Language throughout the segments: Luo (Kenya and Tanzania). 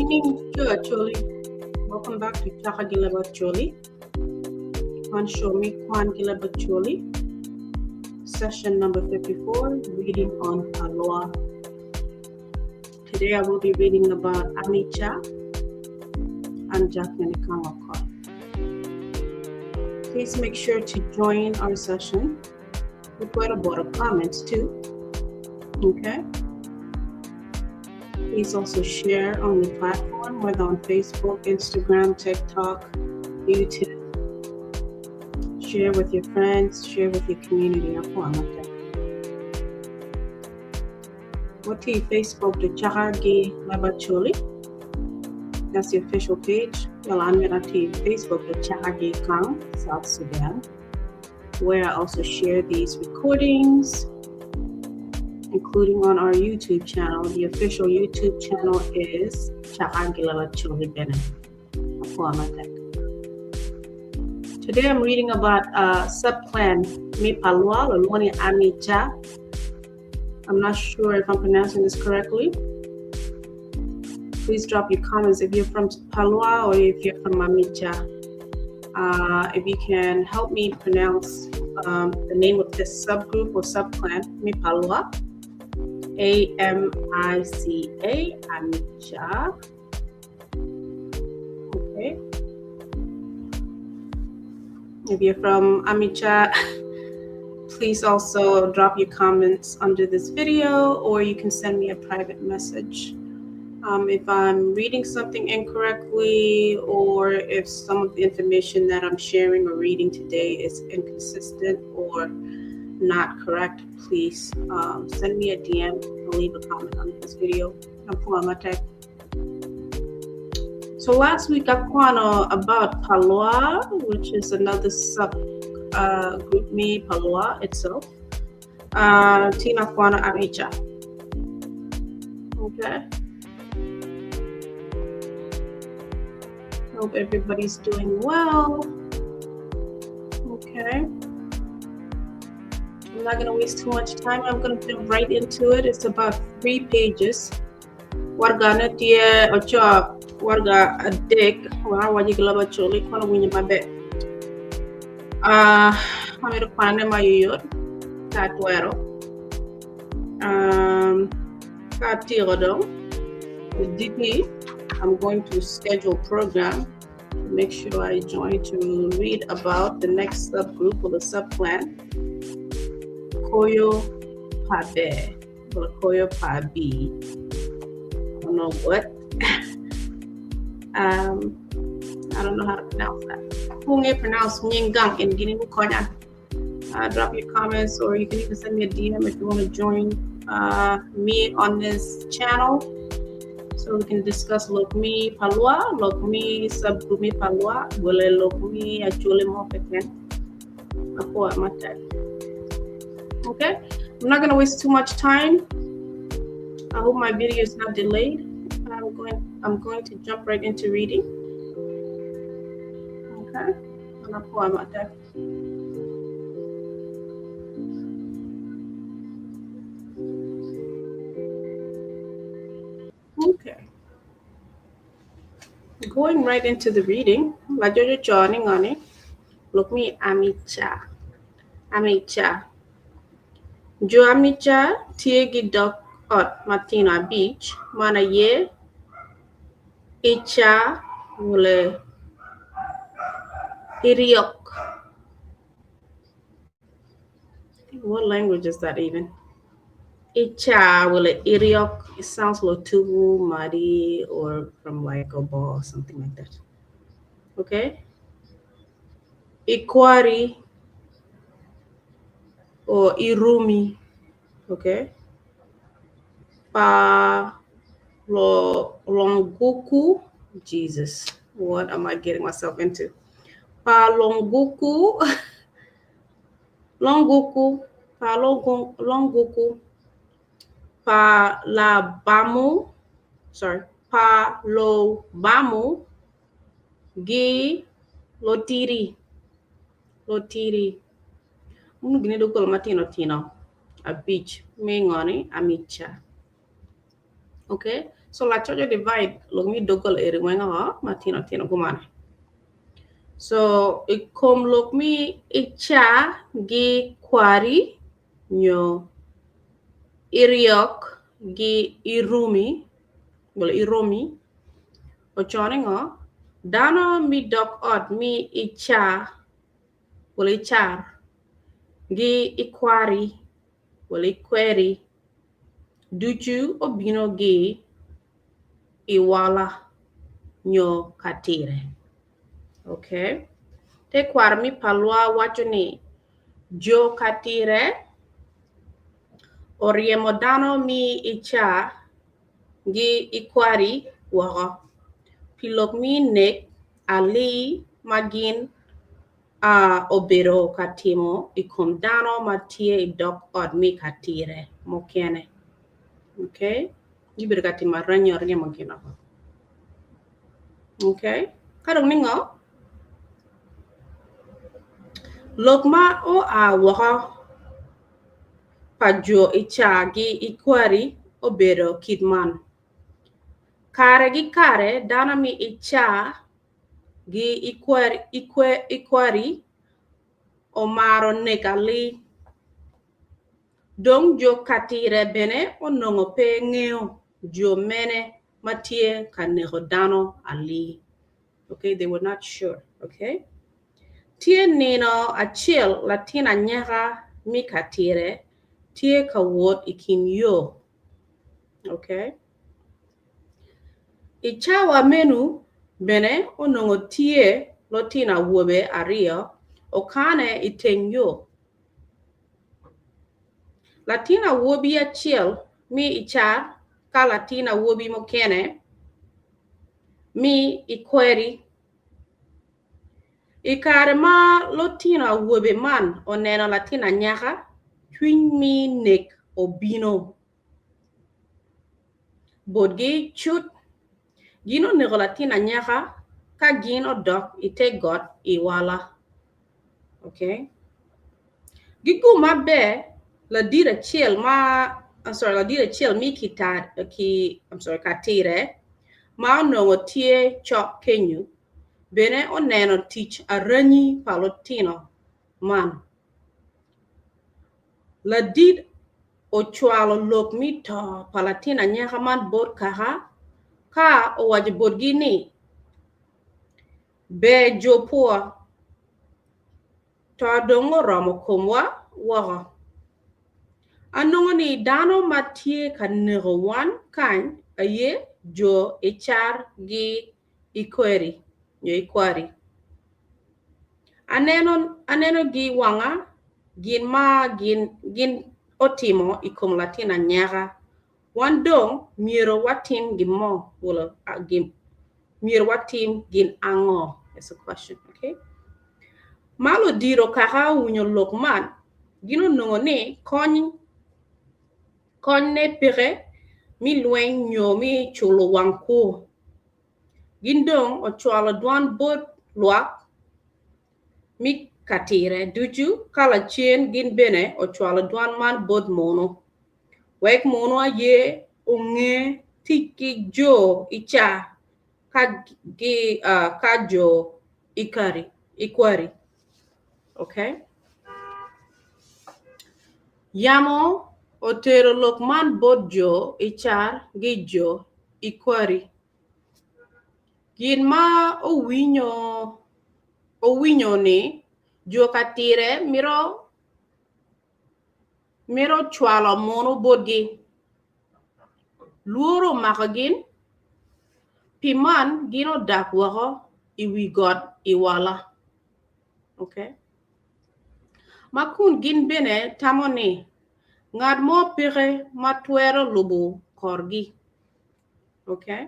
name is Jo Acholi. Welcome back to Chaka Leb Acholi. On show me Kwan Leb Acholi. Session number 54, reading on Palwar. Today I will be reading about Amica and Jackline Ikang. Please make sure to join our session with quite a lot of comments too. Okay. Please also share on the platform, whether on Facebook, Instagram, TikTok, YouTube. Share with your friends, share with your community. What to Facebook to Chaka Leb Acholi? That's the official page. Well, I'm going to Facebook to Chaka Ikang, South Sudan, where I also share these recordings, including on our YouTube channel. The official YouTube channel is Chaka Leb Acholi. Today I'm reading about subclan Palwar or Loni Amica. I'm not sure if I'm pronouncing this correctly. Please drop your comments if you're from Palwar or if you're from Amica. If you can help me pronounce the name of this subgroup or subclan Palwar. A-M-I-C-A, Amica. Okay. If you're from Amica, please also drop your comments under this video, or you can send me a private message. If I'm reading something incorrectly, or if some of the information that I'm sharing or reading today is inconsistent or not correct, please send me a DM or leave a comment on this video. So last week I talked about Palwar, which is another sub group Palwar itself. Tina Kwana Amica. Okay. Hope everybody's doing well. Okay. I'm not gonna waste too much time. I'm gonna jump right into it. It's about 3 pages. Warga natia ocha warga adek waji Leb Acholi kono winya mabe. Hamero pane mayuyot katwero. Katire-Lango. The DP. I'm going to schedule a program to make sure I join to read about the next subgroup or the subclan. Koyo Pabe or Koyo Pabi. I don't know what. I don't know how to pronounce that. Who may pronounce Nyingang in Guinea Mukonya? Drop your comments, or you can even send me a DM if you want to join me on this channel, so we can discuss Lokmi Palwar, Lokmi subgroup Palwar, Wole Lokmi Acholi Mofeken. Okay, I'm not gonna waste too much time. I hope my video is not delayed. I'm going to jump right into reading. Okay, okay. Going right into the reading. Like you're joining on it. Look me Amica. Jo Amica tiegi dok ot Martina Beach mana ye Icha wule Iryok. What language is that even? Icha wule Iryok. It sounds like Tubu, Madi, or from like Obo or something like that. Okay. Ikwari or Irumi. Okay. Pa-Longoku. Jesus, what am I getting myself into? Pa-Longoku. Pa-Longoku. Pa-Lobamu. Sorry. Pa-Lobamu. Lotiri. Gini dukul matino. A beach. Mengoni Amica. Okay. So la chojo divide log mi dogal eri wenga ha matino tino kumana. So ikom log mi icha gi kwari nyo Iryok gi Irumi wala Irumi ochoninga dano mi dok od mi icha wala ichar gi Ikwari wala Ikwari duchu obino gi Iwala nyo Katire. Okay. Te kwar mi Palwar wacho ni Jo Katire oriemo dano mi icha gi Ikwari wako. Pilok mi nek ali magin obero katimo ikom dano matie idok od mi Katire mokene. Okay. Ibiro katima ranyo magina. Okay. Karong ningo Lokma o waka pajo icha gi Ikwari obero kidman. Kare gi kare dana mi icha gi Ikwari omaro nekali. Dong Jo Katire bene onongo pe ngeo jo mene matie kanego dano ali. Okay, they were not sure. Okay. Tie nino achiel latina nyaka mi Katire tie kawot ikin yo. Okay. Ichawa menu bene onongo tie lotina wobe ario okane iteng yo. Latina wobi achiel mi ichar ka latina wobi mokene mi Ikwari. Ikare ma lotina wobe man oneno latina nyaka twin mi nek obino. Bodgi chut gino nego latina nyaka ka gino dok ite got Iwala. Okay. Gigu mabe la dira chiel mi Katire ma onongo tie chok kenyu bene oneno tich aranyi palotino man. La did ochwalo lok mi to palatina nyaka man bot kaha ka owaje bot gini be jopua to dongo romo kumwa waga. Anongo ni dano matie kanego wan kany aye jo ichar gi Ikwari. Yo Ikwari. Aneno gi wanga gin otimo ikom latina nyaka. Wan dong miro watim gimo wala miro watim gin ango. That's a question, okay? Malo diro kaka unyo lokman gino nongo ne kony ne pere mi luen nyo mi chulo wangko. Gindong ochwalo duan bot luak mi Katire duju kala chien gin bene ochwalo duan man bot mono. Wek mono aye unge tiki jo icha ka jo Ikwari. Okay. Yamo otero lokman bot jo ichar gi jo Ikwari. Gin ma owinyo ni Jo Katire miro chwalo mono bodgi. Luoro makagin piman gino dak wako iwi got Iwala. Okay. Makun gin bene tamoni ngad mo pire matwero lubu korgi. Okay.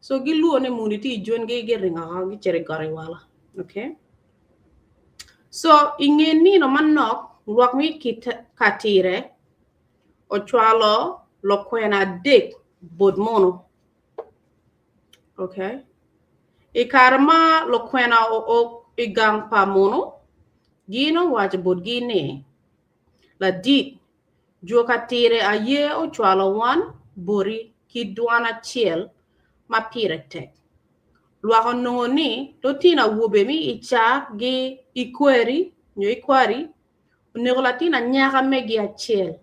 So giluo ne muniti jwen gi ringa gi chere got Iwala. Okay. So ingeni no manok luak mi Katire ochwalo lokwena dek bod mono. Okay. Ikarma lokwena o igang pa mono gino waje bod gine la dit Jo Katire aye ochwalo wan bori ki duana chiel ma pire tek. Lwako nongo ni Lotina wube mi Icar gi Ikwari, nyo Ikwari, nego Latina nyaka megi achiel.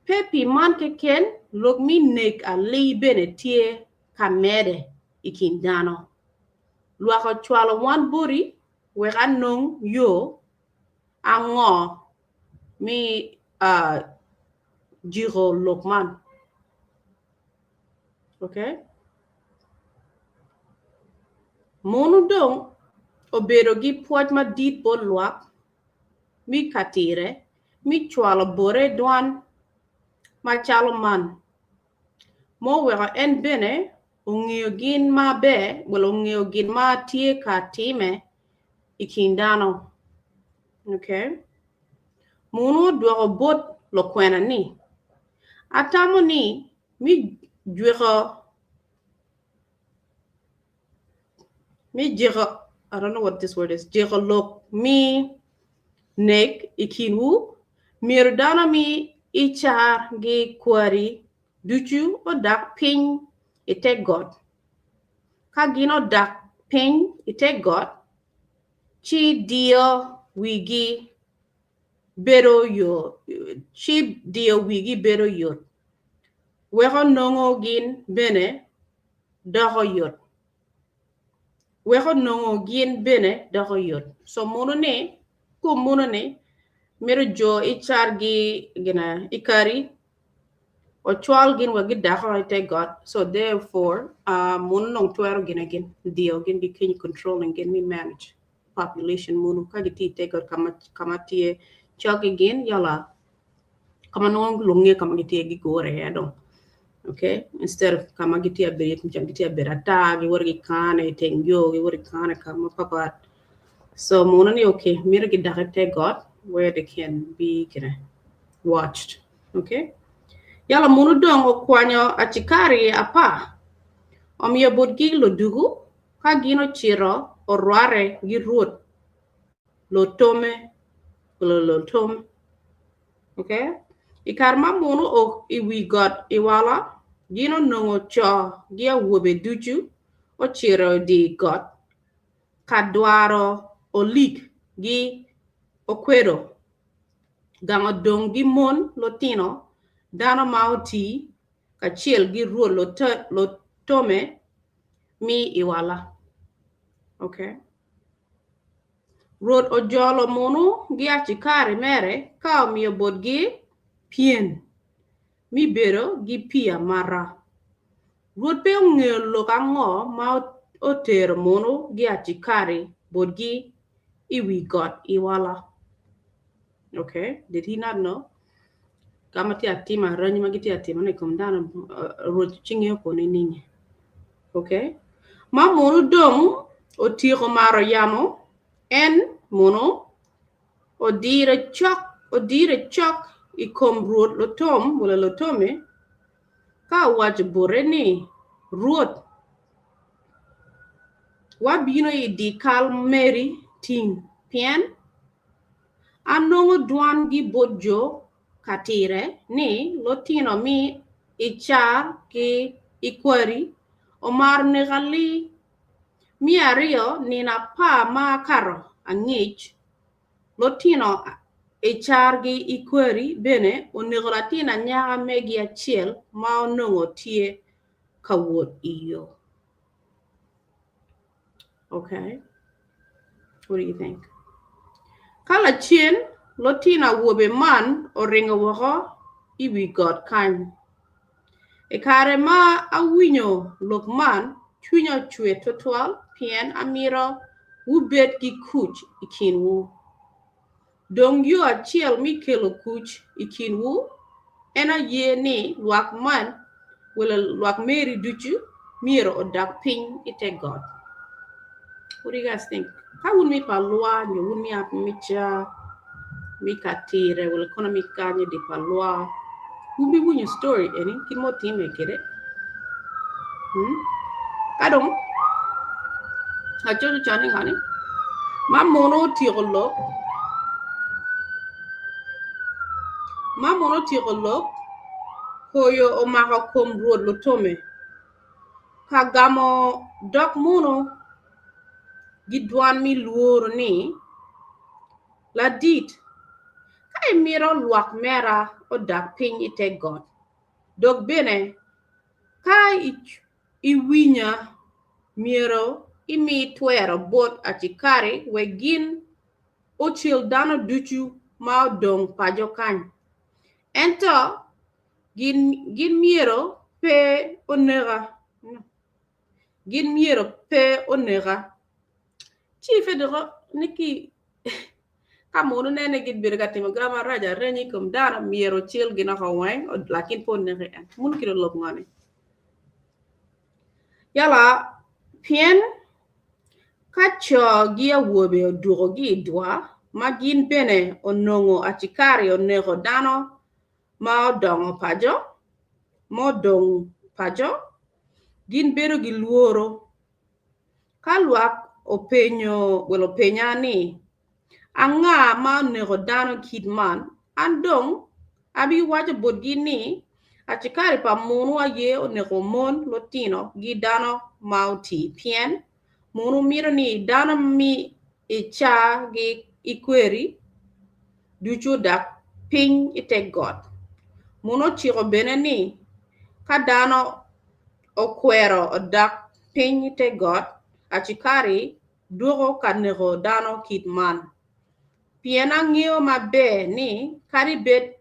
Pepi man keken lok mi nek a li bene tie kamede ikindano. Lwako chwalo wan buri weka nong yo ango mi jiro lokman. Okay? Monu dong obedo gi puoj ma dit bo lwak mi katire mi chwalo bore dwan ma chalo man. Mo weka en bene ong'eyo gin ma be, ong'eyo gin ma tie ka time ikindano. Okay? Munu dwako bot lo kwena ni. Atamo ni mi jweko I don't know what this word is. Jweko lok mi nek ikinwu. Mirdana mi Icar gi Ikwari duchu o dak piny ite God. Kagino dak piny ite God. Chi dio wigi bedo yo. Chi dio wigi bedo yot. Weko nongo gin bene doko yot. Weko nongo gin bene doko yot. So mono ne mero Jo Icar gi gina Ikari o chwal gin wagi dako ite God. So therefore mono nong tuero gin again dio gin bi kiny control and gin mi manage population mono kagiti ite God kamatie chok again yala kama nong lunge kama giti gi gore edong. Okay, instead of kama giti aberi giti aberata gi worgi kane tengyo gi worgi kane kama papat. So mono ni okay mero gi dako God where they can be watched. Okay, yala mono dong o kwanyo achikari apa omiyo bodgi lo dugu ka gino chiro o rware gi ruot lo tome. Okay, Ikar ma mono o iwi Got Iwala gino nongo cho gia wobe duchu o chiro di God kadwaro o lik gi o kwero gama dong gi mon Lotino dano mauti kachiel gi ruot lo tome mi Iwala. Okay, ruot ojolo mono gi achikari mere ka omiyo bodgi pien mi bedo gi pia mara. Ruot pe ong'eyo lok ango ma otero mono gi achikari bodgi iwi Got Iwala. Okay, did he not know? Kama ti atima ranyi magiti atima ne komdana ruot ching'eyo kone ninye. Okay, ma mono dong otiko maro yamo en mono odire chok ikom ruot lotom wala lotome ka wach bore ni ruot wabino idi kal meri ting pien anongo dwan gi bojo katire ni Lotino mi Icar ki Ikwari omar negali mi ario ni na pa ma karo angich Lotino Icar gi Ikwari bene onego Latina nyaka megi achiel ma onongo tie kawuot iyo. Okay, what do you think? Kala chien Lotina wobe man oringo woko iwi God kany. Ekare ma awinyo lok man chunyo chwe totual pien amiro ubet gi kuch ikinwu. Dong yo achiel mi kelo kuch ikinwu ena ye ni lwak man wala lwak meri duchu miro odak piny ite God. What do you guys think? How would me Palwar, you would me Amica, mi Katire, wala kono mi kanye di Palwar. Would be your story, any kin mo team get it? Kadong I just joining honey. Ma mono tirolo. Ma mono tirolo. hoyo omako kom ruoth Lotome. Kagamo dok muno gidwan mi luoro ni ladit ka imiro luak mera odak piny ite got. Dok bene ka iwinya miro imi twero bot achikari we gin ochil dano duchu ma odong pajo kany. Ento gin miero pe onega. Gin miero pe onega. Chief edego niki kamono nene gid birgatimo grama raja renyi kum dana miero chil gina kaweng lakin po nege en. Mun kiro lop ngani. Yala pien kacho gia wobe oduro gi dwa magin bene onongo achikari onego dano ma odongo pajo modong pajo gin bero gi luoro kaluak openyo welo penyani anga ma onego dano kidman andong abi wacho bodgini achikari pa munu aye onego mon lotino gi dano mauti pien munu miro ni dano mi icha gi ikweri duchu dak piny ite got. Muno chiko bene ni ka dano okwero odak piny ite got achikari duogo kanego dano kitman. Pien ang'eyo maber ni kari bet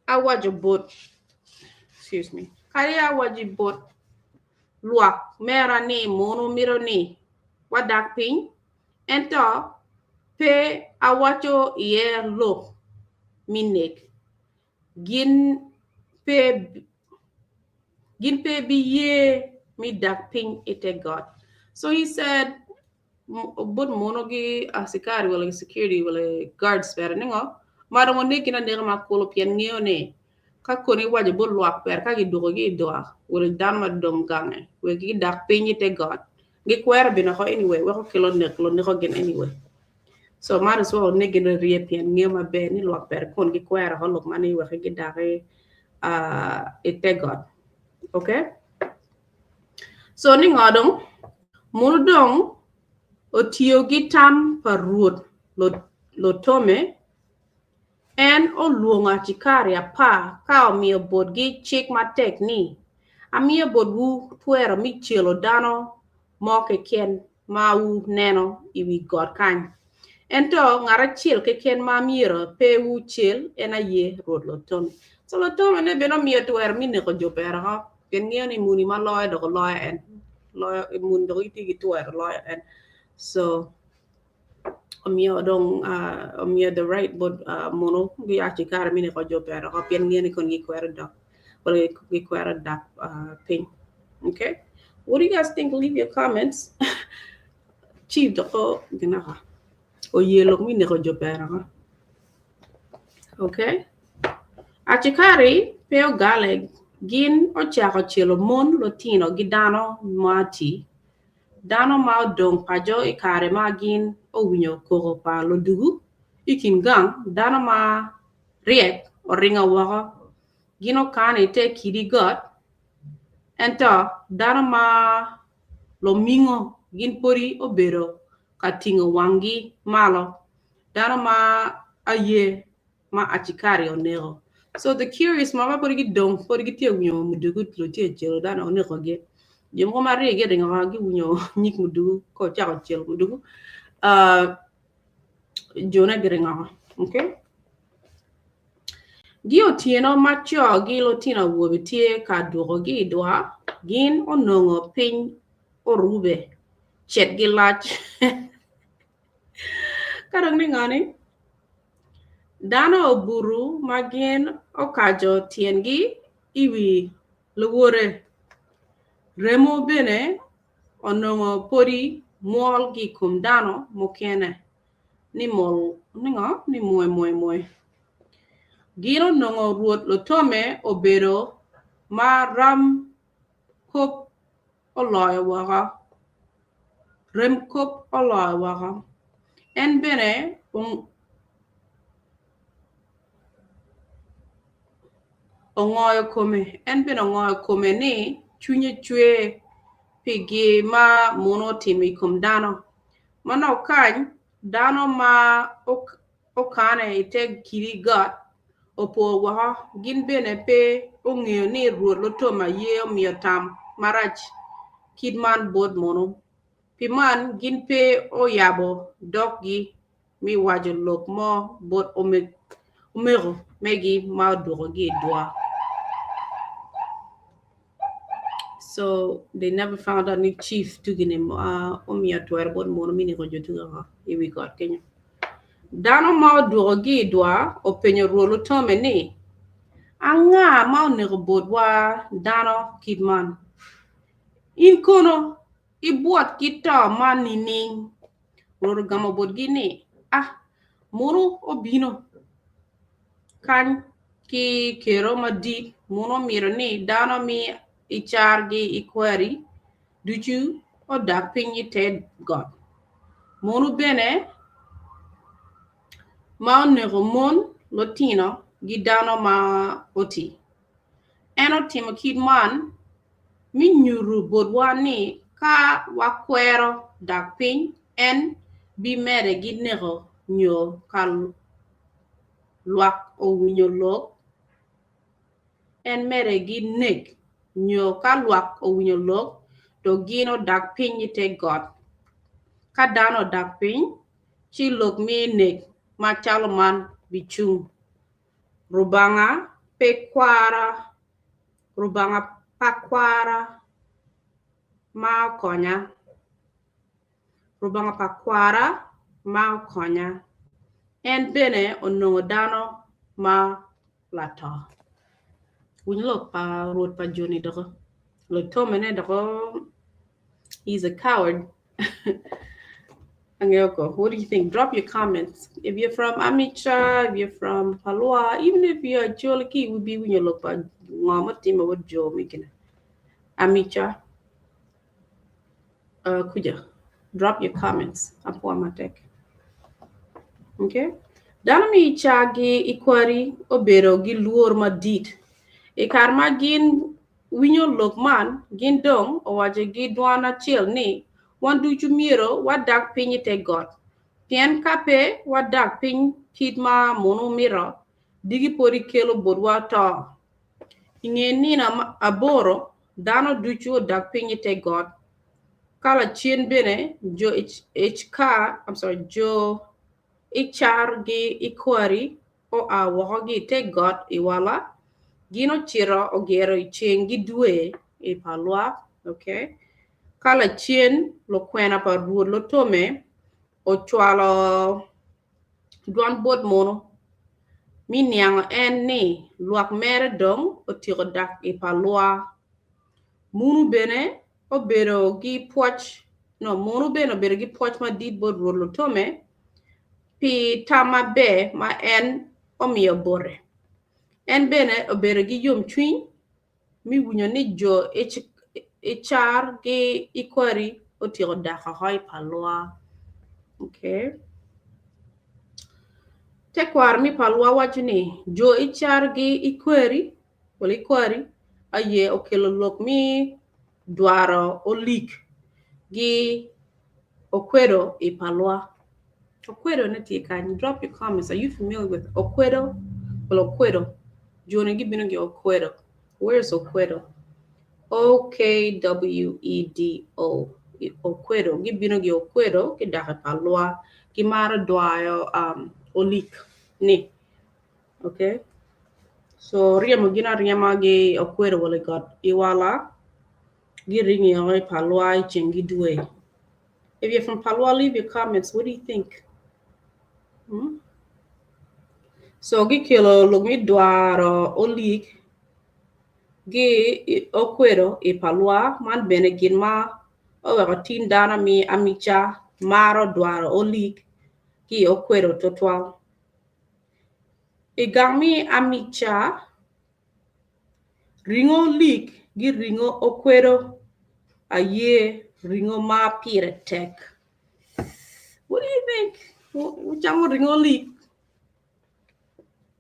awajo bot kari awaji bot luak mera ni munu miro ni wadak piny ento pe awacho ye lo minek gin pe bi ye mi dak piny ite got. So he said but monogi asikari wala security wala guards per ningo mara mo nekina ndega makolo pien ngeo ne ka koni waje bo luak per ka gi dugo gi doa wala dan ma dom gange we gi dak piny ite got gi kwera bina ko anyway we ko kilo ne ko gen anyway. So mara so negina rie pien ngeo ma be ni luak per kon gi kwera ho lok mani we gi dake ite got. Okay, so ni ngodong muludong otio gitam parut Lotome en oluonga chikari apa ka omiyo bodgi chik matek ni amiyo bodgu twero mi chielo dano moke ken ma u neno iwi got kany. Ento ngara chiel ke ken ma miro pe u chiel ena ye rod Lotome. So Lotome ne beno miyo twero mi neko jopera ha ken ngeo ni muni ma loya doko loya en loya mun doko iti gi twero loya en. So omio dong omio the right but mono gi achikara mine ko jopera ko pien ngene kon gi kwera dok wala gi kwera dak pin. Okay, what do you guys think? Leave your comments. Chief doko ginaha o yelo mine ko jopera. Okay, achikari peo gale gin o chako chelo mon lotino gidano mati dano ma dong pajo ikare ma gin o winyo koko pa lodugu ikin gang dano ma riek o ringa waka gino kane te kidi got ento dano ma lo mingo gin pori o bero katingo wangi malo dano ma aye ma achikari o nego. So the curious mama pori gi dong pori gi te winyo mudugu lo te jelo dano o nego ge jom ko mari ge ringa wagi winyo nyik mudugu ko chako jelo mudugu jona giringa. Okay, Gio tieno macho gi lotina wobitie ka dugo gi dwa gin onongo piny orube chet gi lach karang ni ngani dano oburu magin okajo tiengi iwi luwore remo bene onongo pori mol gi kum dano mokene ni mol ningo ni moy gino nongo ruot Lotome obero maram kop oloy waka rem kop oloy waka en bene ongoyo kome en ben ongoyo kome ni chunye chwe pigi ma mono timi kum dano mano kany dano ma okane ite kiri got opo wa gin bene pe ong'eyo ni ruoth lotoma ye omiyo tam marach kidman bod mono piman gin pe oyabo doggi mi wajo lok mo bod omego megi ma dugo gi dwa. So they never found out ni chief tugine omiyo twer bod mono mini ko jotuga iwi got Kenya. Dano ma dugo gi dwa openyo ruoth lotome ni anga ma onego bod wa dano kidman in kono ibuot kita manini roro gamo bod gini moro obino kan ki kero madi mono miro ni dano mi Icar gi Ikwari duchu odak piny ted got mono bene ma onego mon lotino gi dano ma oti eno timo kidman mi nyuru bodwa ni ka wakwero dak piny en bi mere gi nego nyo kal luak owinyo lok en mere gi nek nyo ka luak owinyo lok to gino dak piny ite got ka dano dak piny chi lok mi nek ma chalo man bichung rubanga pakwara ma konya en bene onongo dano ma lato unlo pa road pa joni dogo lo tomene dogo he's a coward. Angeko, what do you think? Drop your comments. If you're from Amica, if you're from Palwar, even if you're Joliki, would be when you look at Mama Tim or Joe making Amica. Kuja, drop your comments. Apuamatek. Okay? Danami Chagi Ikwari Obero gi luor madit. E karma gin winyo lokman gin dong owaje gi dwana chiel ni wandu chumiro wadak piny te got. Pien kape wadak piny kidma mono miro digi pori kelo bodwa to. Inge nina aboro dano duchu odak piny te got. Kala chien bene Jo Icar gi Ikwari o wahogi te got Iwala. Gino chiro ogero chien gi dwe e Palwar, okay? Kala chien lo kwena pa ruoth lo tome o chwalo duan bod mono. Mi niango en ni luak mere dong o tiro dak e Palwar. Munu bene obero gi poch ma dit bod ruoth lo tome pi tama be ma en omiyo bore. En bene obero gi yom chwiny mi winyo ni Jo Icar gi Ikwari otiro daka hoi Palwar. Okay. Tekwar mi Palwar wacho ni Jo Icar gi Ikwari aye okelo lok mi dwaro olik gi okwedo I Palwar. Okwedo neti kanyi. Drop your comments. Are you familiar with okwedo? Well, okwedo. Jone gibino gi okwedo. Where's okwedo? OKWEDO. Okwedo. Gibino gi okwedo ki daka Palwar ki mara dwayo olik ni. Okay? So riemo gi okwedo wale got Iwala gi ringi oi Palwar chengi dwe. If you're from Palwar, leave your comments. What do you think? So gi kilo lumi dwaro olik gi okwedo I Palwar man bene gin ma oweko tin dana mi Amica maro dwaro olik gi okwedo totwal. Igang mi Amica ringo olik gi ringo okwedo aye ringo ma pire tek. What do you think? Uchamo ringo olik?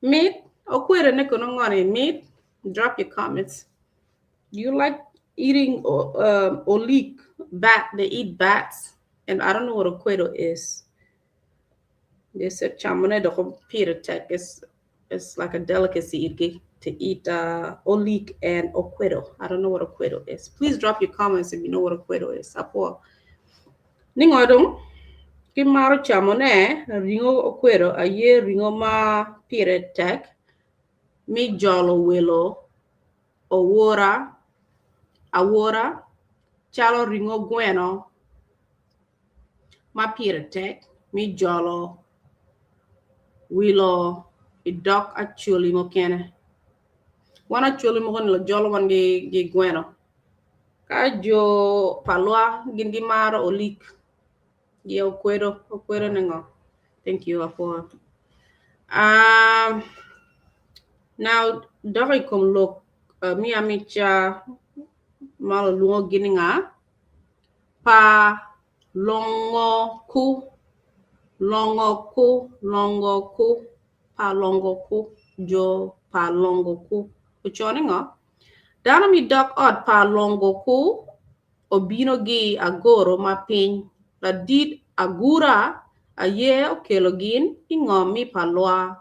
Meat? Okwedo ne kono ngone meat? Drop your comments. You like eating olik bat? They eat bats, and I don't know what a quail is. They said chamone de piratek is like a delicacy to eat olik and oquedo. I don't know what a quail is. Please drop your comments if you know what a quail is. Apo ningodong kimaro chamone ringo oquedo a ye ringo ma piratek mi jolo welo owora awora chalo ringo gueno ma piratek mi jolo wilo idok acholi mo kene wana choli mo kon lo jolo wan gi gueno ka jo palwa gin maro olik gi okwero nengo. Thank you for now doi kom look mi amicha malo lungo gini nga Pa-Longoku Pa-Longoku jo Pa-Longoku uchone nga dana mi dok od Pa-Longoku obino gi agoro ma piny la dit agura aye okelogin ingom mi palwa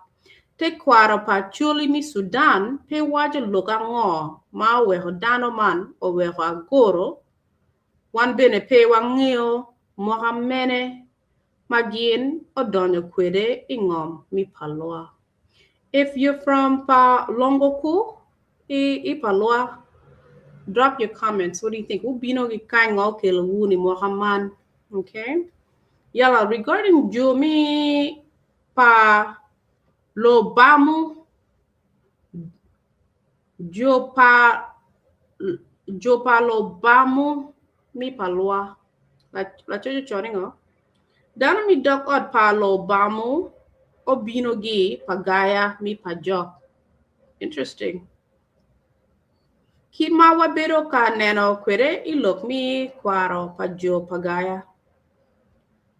te kwaro pa chuli mi Sudan pe wajo loka ngo ma weho dano man o weho agoro wan bene pe wangio mohamene magin odonyo kwede ingom mi palwa. If you're from Pa-Longoku I palwa, drop your comments. What do you think? Ubino gi kango kelo wuni mohaman. Okay. Yala regarding Jumi Pa-Lobamu Jo Pa-Lobamu mi palwa. La chojo choringo. Dana mi dok od Pa-Lobamu obino gi Pagaya mi pajok. Interesting. Kimawa bero ka neno kwere ilok mi kwaro pajo Pagaya.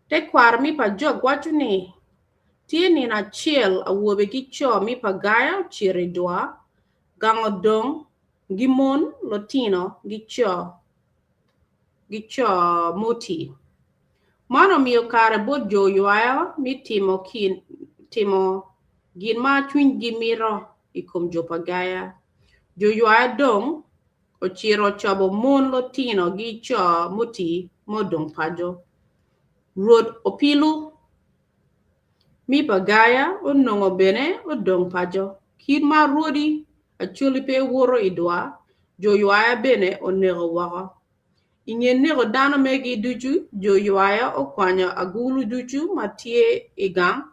Te kwaro mi pajok wacho ni tieni na chiel awuobe gi cho mi Pagaya chiri dwa gango dong gimon lotino gi cho moti. Mano miyo kare bod jo Ywaya mi timo gin ma chuny gi miro ikom jo Pagaya. Jo Ywaya dong ochiro chobo mon lotino gi cho moti modong pajo. Ruod opilu mi Pagaya onongo bene odong pajo. Kid ma ruodi achuli pe woro idwa jo Ywaya bene onego wako. Ingen nego dano megi duchu jo Ywaya okwanyo agulu duchu matie igang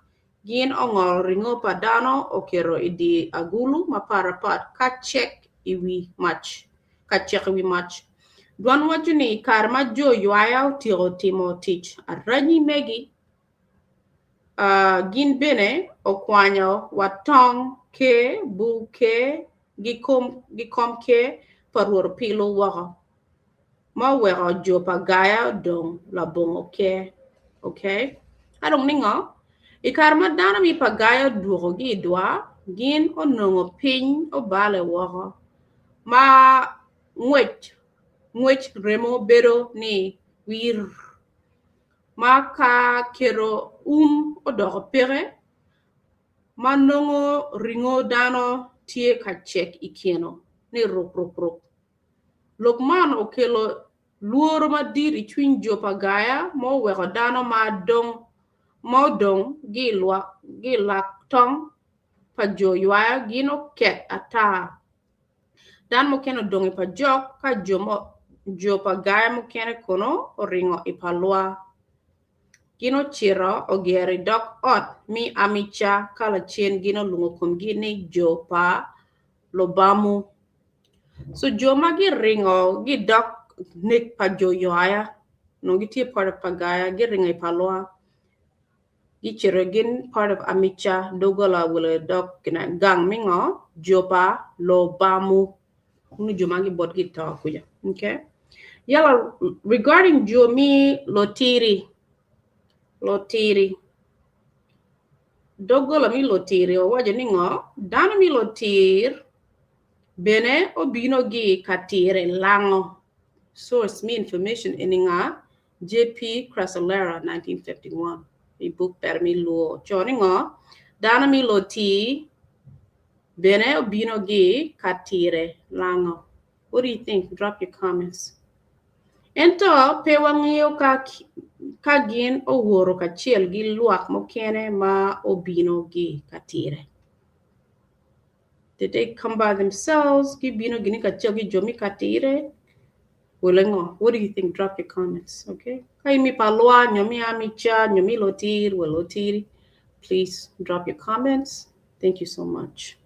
gin ongol ringo pa dano okero idi agulu maparapat ka check iwi mach. Dwan wacho ni kar ma jo Ywaya utiro timo tich aranyi megi gin bene okwanyo watong ke bu ke gikom ke paruor pilo wako ma wero jo Pagaya dong labongo ke. Okay, adong ningo ikar ma dana mi Pagaya duogo gi dwa gin onongo piny obale wako ma ngwech remo bedo ni wir ma ka kero odoko pere manongo ringo dano tie ka check ikeno ni ruk Lokman okelo luoro madiri chwiny jo Pagaya mo weko dano modong gi lak tong pa jo Ywaya gino ket ata dan mo keno dongi pa jok ka jo Pagaya mo kene kono oringo ipalwa gino chiro ogeri dok ot mi amicha kala chien gino lungo kum gini jo Pa-Lobamu. So jo magi ringo gi dok nik pa jo Ywaya no gitie part of Pagaya gi ringo ipalwa gi chiro gin part of amicha dogola wile dok gina gang mingo jo Pa-Lobamu. Jo magi bot gi talk kuja. Okay. Yala regarding jo mi Lotiri dogola mi Lotiri o wajo ningo dana mi Lotir Bene obino gi Katire-Lango. Source me information ininga J.P. Crasolera 1951. Mi book per mi luo. Choninga dana mi loti bene obino gi Katire-Lango. What do you think? Drop your comments. Ento pewang'eyo ka gin owuoro kachiel gi luak mokene ma obino gi Katire. Did they come by themselves? Gibino gini kachiel gi jomi Katire? What do you think? Drop your comments, okay? Kai mi Palwar, nyomi Amicha, nyomi Lotiri, Lotiri. Please drop your comments. Thank you so much.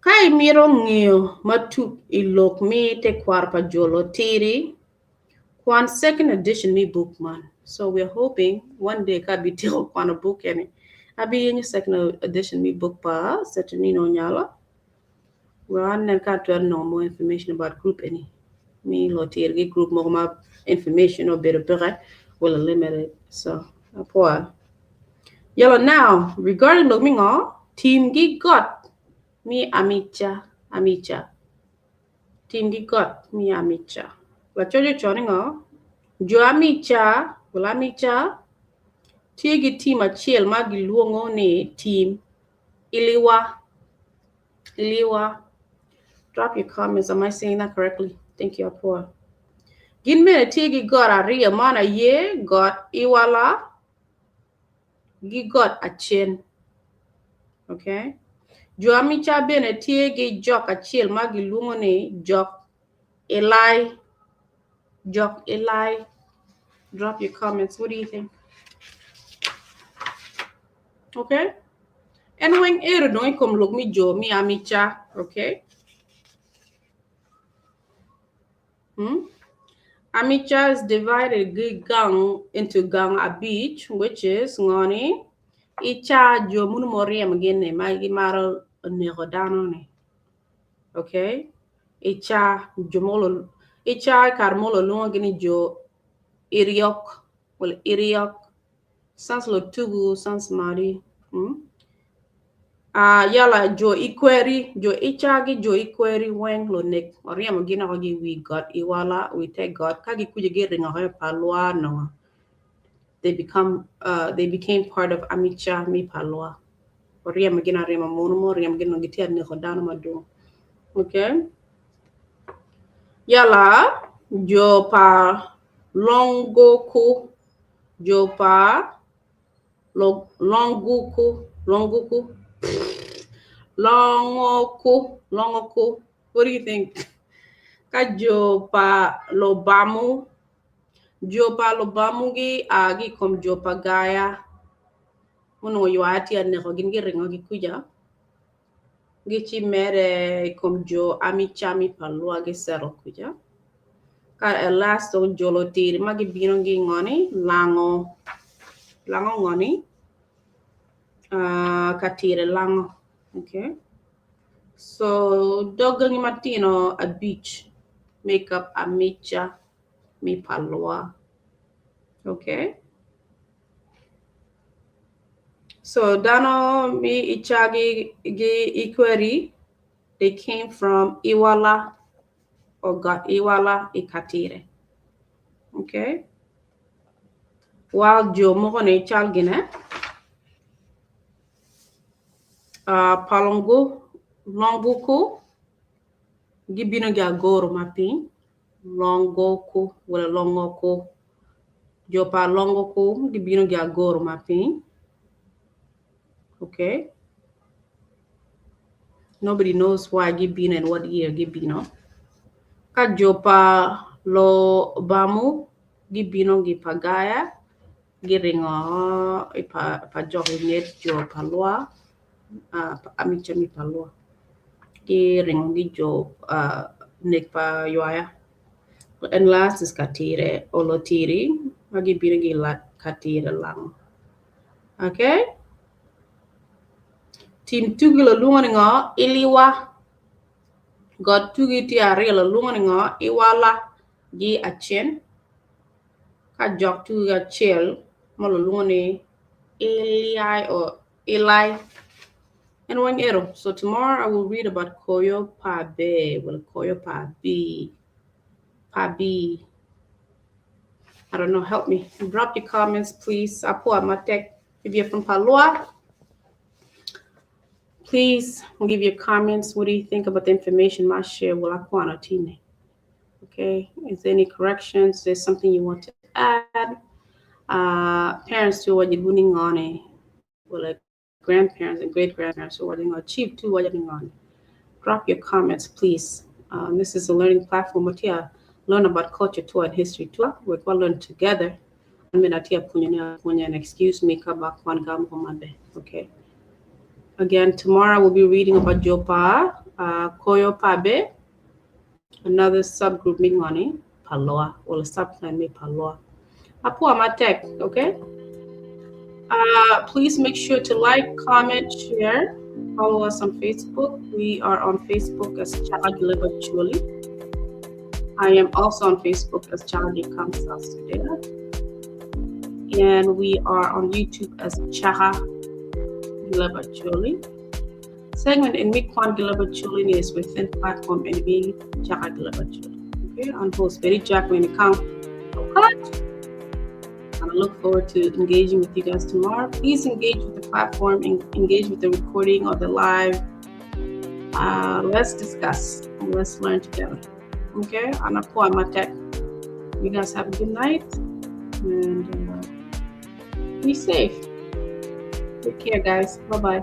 Kai miro ng'eyo matuk ilok mi te kwarpa jo Lotiri. Kwan second edition me book man. So we're hoping one day could be till Kwan a book any. I be in your second edition me book pa Saturnino Nyala. Well, I never got no more information about group any. Me Lotiri group more information or better will limit it. So poor. Yellow now regarding looking all team gi got me Amicha. Team gi got me Amicha. But you're joining all. Jo Amicha, well Amicha, tigi team achiel magi luongo ni team Iliwa. Drop your comments. Am I saying that correctly? Thank you, Apua. Gin mene tigi got aria mana ye got Iwala. Gi got Acen. Okay. Jo Amicha bene tigi Jok achiel magi luongo ni Jok Ilai. Drop your comments. What do you think? Okay. And when ero no come look me jo mi Amicha, okay? Amicha is divided gang into gang a beach, which is ngoni. Icha jo munu moriam again magi maro negodano ne. Okay? Icha karmolo lunga gini jo Iryok. Well, Iryok. Sans lo tugu, sans mari. Yala Jo Ikwari, Jo Ikwari weng lo nek oriam gina wagi we got Iwala, we take God kagi kuje getting a Palwar no. They became part of Amicha mi Palwar. Oriam gina rema mono oriam gina gitia ne hodana madu. Okay? Yala Jo Pa-Longoku, Jo Pa-Longoku. What do you think? Kajo Pa-Lobamu. Jo Pa-Lobamu gi agi kom Jo Pagaya. Muno Ywaya ne hogin gi ringo gi kuja. Gichi mere kom Jo Amicha mi Palwar gi sero kuja. Ka last on Jo Lotiri magi bino gi ngoni lango ngoni. Katire-Lango. Okay. So dogang matino a beach make up Amicha mi Palwar. Okay. So dano mi Ichagi Ikwari, they came from Iwala or Got Iwala Ikatire. Okay. While Jo Mohone Chalgine Palwar gibino gi Agoro mapiny Longoku wala Longoku Jo Pa-Longoku gibino gi Agoro mapiny. Okay. Nobody knows why gibino and what year gibino. Ka Jo Pa-Lobamu gibino gi Pagaya giringo pa Jok Ilai Jo Palwar Amicha mi Palwar. Giringo gi Jo nek pa Ywaya. And last is Katire or Lotiri. Magi bino gi Katire-Lango. Okay? Team tugi lo lunga nga Iliwa. God tugi ti ari lo lunga nga Iwala gi Acen. Ka Jok tugi Achel mo lo lunga ni Ilai or Ilai. and Wangero. So tomorrow I will read about Koyo Pabe. Well, Koyo Pabe. Pabe. I don't know, help me. Drop your comments, please. Apo Amatek. If you're from Palwar, please give your comments. What do you think about the information I share? Well, Akwana Tine. Okay. Is there any corrections? Is there something you want to add? Parents too, what you're doing on it. Well, like grandparents and great grandparents who are doing on chief too, what you're doing on. Drop your comments, please. This is a learning platform. What you learn about culture tour and history tour. We're going to learn together. And excuse me, okay. Again, tomorrow we'll be reading about Jopa, Koyo Pabe, another subgroup Mingani, Paloa, or a subclan me Paloa. Apu Amatek, okay? Please make sure to like, comment, share. Follow us on Facebook. We are on Facebook as Chaka, Leb Acholi. I am also on Facebook as Jackline Ikang, South Sudan. And we are on YouTube as Chaka, Leb Acholi. Segment in Kwan Leb Acholi is within platform and being Chaka Leb Acholi. Okay, on host very Jackline Ikang. I look forward to engaging with you guys tomorrow. Please engage with the platform, engage with the recording or the live. Let's discuss. Let's learn together. Okay, I'm Amatek. You guys have a good night and be safe. Take care, guys. Bye-bye.